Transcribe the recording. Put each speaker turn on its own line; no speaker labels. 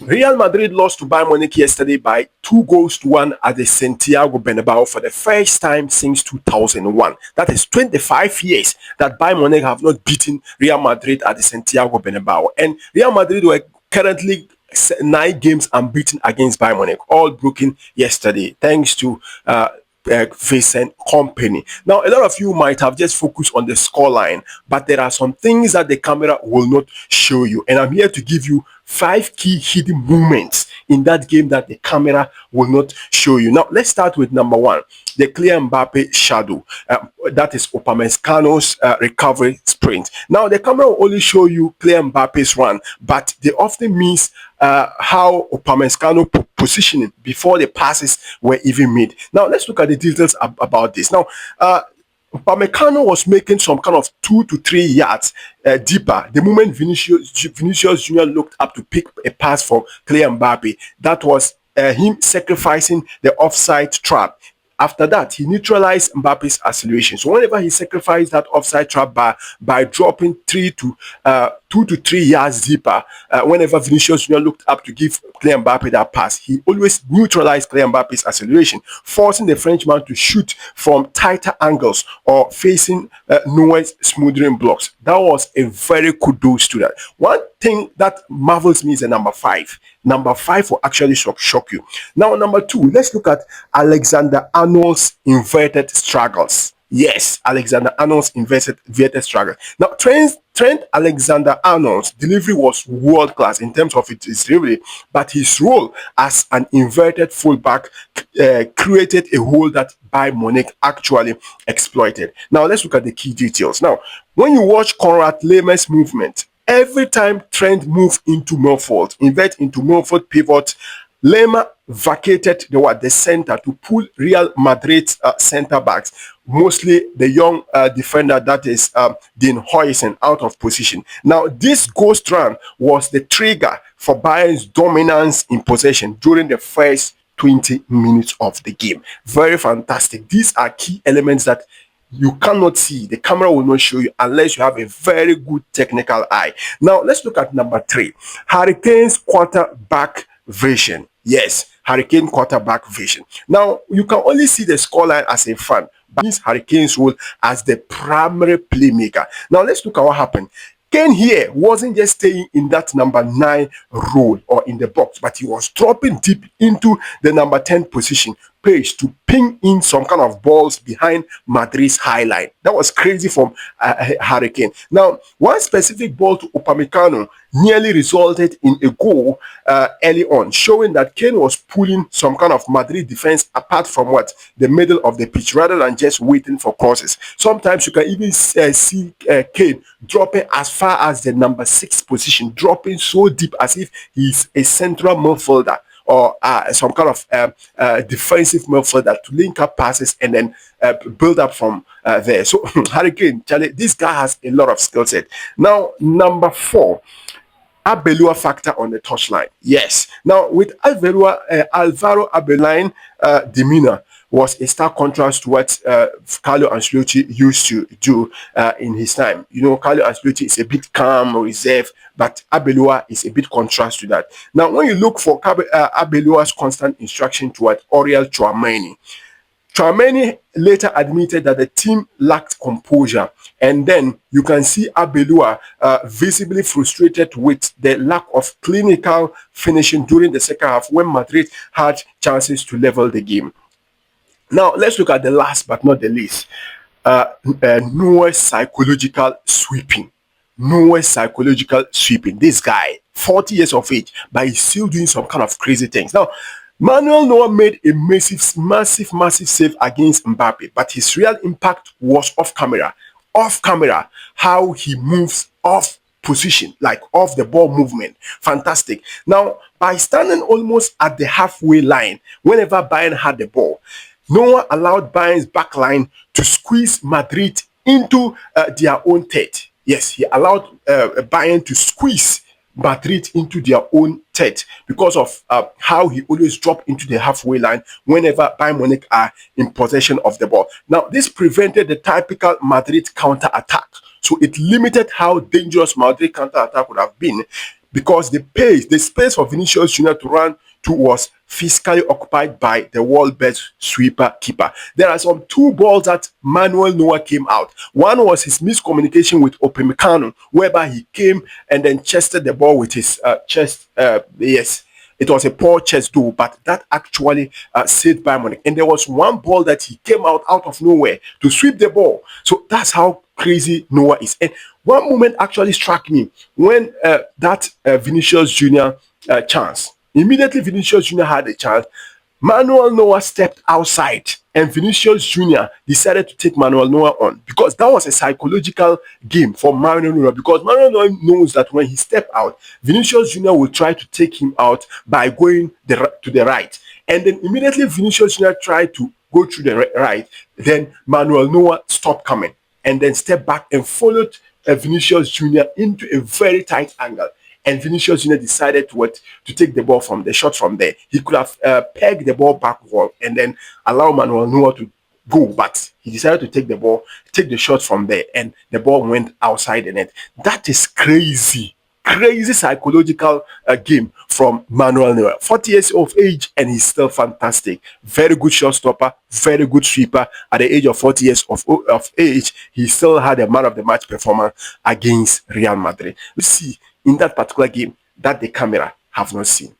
Real Madrid lost to Bayern Munich yesterday by 2 goals to 1 at the Santiago Bernabeu for the first time since 2001. That is 25 years that Bayern Munich have not beaten Real Madrid at the Santiago Bernabeu. And Real Madrid were currently 9 games unbeaten against Bayern Munich, all broken yesterday, thanks to Vincent Company. Now, a lot of you might have just focused on the scoreline, but there are some things that the camera will not show you. And I'm here to give you 5 key hidden moments in that game that the camera will not show you. Now, let's start with number 1, the clear Mbappe shadow. That is Upamecano's recovery sprint. Now, the camera will only show you clear Mbappe's run, but they often miss how Upamecano positioning before the passes were even made. Now, let's look at the details about this. Now, Upamecano was making some kind of 2 to 3 yards deeper the moment Vinicius Jr. looked up to pick a pass from Kylian Mbappe. That was him sacrificing the offside trap. After that, he neutralized Mbappe's acceleration. So whenever he sacrificed that offside trap by dropping 2 to 3 yards deeper, whenever Vinicius Jr. looked up to give Kylian Mbappe that pass, he always neutralized Kylian Mbappe's acceleration, forcing the Frenchman to shoot from tighter angles or facing Neuer's smoothing blocks. That was a very kudos to that. One thing that marvels me is the number 5. Number 5 will actually shock you. Now, number 2, let's look at Alexander Arnold's inverted struggles. Yes, Alexander Arnold's inverted struggle. Now, Trent Alexander-Arnold's delivery was world class in terms of its delivery, but his role as an inverted fullback created a hole that Bayern Munich actually exploited. Now, let's look at the key details. Now, when you watch Konrad Lehmann's movement, every time Trent moved into midfield, invert into midfield pivot, Lehmann vacated the center to pull Real Madrid's center backs, mostly the young defender that is Dean Huijsen, out of position. Now, this ghost run was the trigger for Bayern's dominance in possession during the first 20 minutes of the game. Very fantastic. These are key elements that you cannot see. The camera will not show you unless you have a very good technical eye. Now, let's look at number 3. Hurricanes quarterback vision. Yes, Hurricane quarterback vision. Now, you can only see the scoreline as a fan, but this Hurricane's role as the primary playmaker. Now, let's look at what happened. Kane here wasn't just staying in that number 9 role or in the box, but he was dropping deep into the number 10 position page to ping in some kind of balls behind Madrid's high line. That was crazy from Hurricane. Now, one specific ball to Upamecano nearly resulted in a goal early on, showing that Kane was pulling some kind of Madrid defense apart from the middle of the pitch, rather than just waiting for crosses. Sometimes you can even see Kane dropping as far as the number 6 position, dropping so deep as if he's a central midfielder or some kind of defensive midfielder to link up passes and then build up from there. So Hurricane, Charlie, this guy has a lot of skill set. Now, number 4, Abelua factor on the touchline. Yes. Now, with Alvaro Abelline demeanor was a stark contrast to what Carlo Ancelotti used to do in his time. You know, Carlo Ancelotti is a bit calm, reserved, but Abelua is a bit contrast to that. Now, when you look for Abelua's constant instruction toward Oriol Tchouameni, Tchouameni later admitted that the team lacked composure, and then you can see Abelua visibly frustrated with the lack of clinical finishing during the second half when Madrid had chances to level the game. Now, let's look at the last but not the least. Neuer's psychological sweeping. Neuer's psychological sweeping. This guy, 40 years of age, but he's still doing some kind of crazy things. Now, Manuel Neuer made a massive save against Mbappe, but his real impact was off camera. Off camera, how he moves off position, like off the ball movement. Fantastic. Now, by standing almost at the halfway line, whenever Bayern had the ball, Neuer allowed Bayern's backline to squeeze Madrid into their own third. Yes, he allowed Bayern to squeeze Madrid into their own third because of how he always dropped into the halfway line whenever Bayern Munich are in possession of the ball. Now, this prevented the typical Madrid counter-attack. So it limited how dangerous Madrid counter-attack would have been. because the space for Vinicius Junior to run to was physically occupied by the world best sweeper keeper. There are some two balls that Manuel Neuer came out. One was his miscommunication with Upamecano, whereby he came and then chested the ball with his chest. Yes, it was a poor chest do, but that actually saved Bayern Munich. And there was one ball that he came out of nowhere to sweep the ball. So that's how crazy Noah is. And one moment actually struck me when that Vinicius Junior chance. Immediately Vinicius Junior had a chance. Manuel Neuer stepped outside and Vinicius Junior decided to take Manuel Neuer on, because that was a psychological game for Manuel Neuer, because Manuel Neuer knows that when he steps out, Vinicius Junior will try to take him out by going to the right. And then immediately Vinicius Junior tried to go through the right, then Manuel Neuer stopped coming and then stepped back and followed Vinicius Junior into a very tight angle. And Vinicius Junior decided to take the ball from the shot from there. He could have pegged the ball backward and then allow Manuel Neuer to go, but he decided to take the ball, take the shot from there, and the ball went outside the net. That is crazy psychological game from Manuel Neuer. 40 years of age and he's still fantastic. Very good shot stopper, very good sweeper. At the age of 40 years of age, he still had a man of the match performance against Real Madrid. We see in that particular game that the camera have not seen.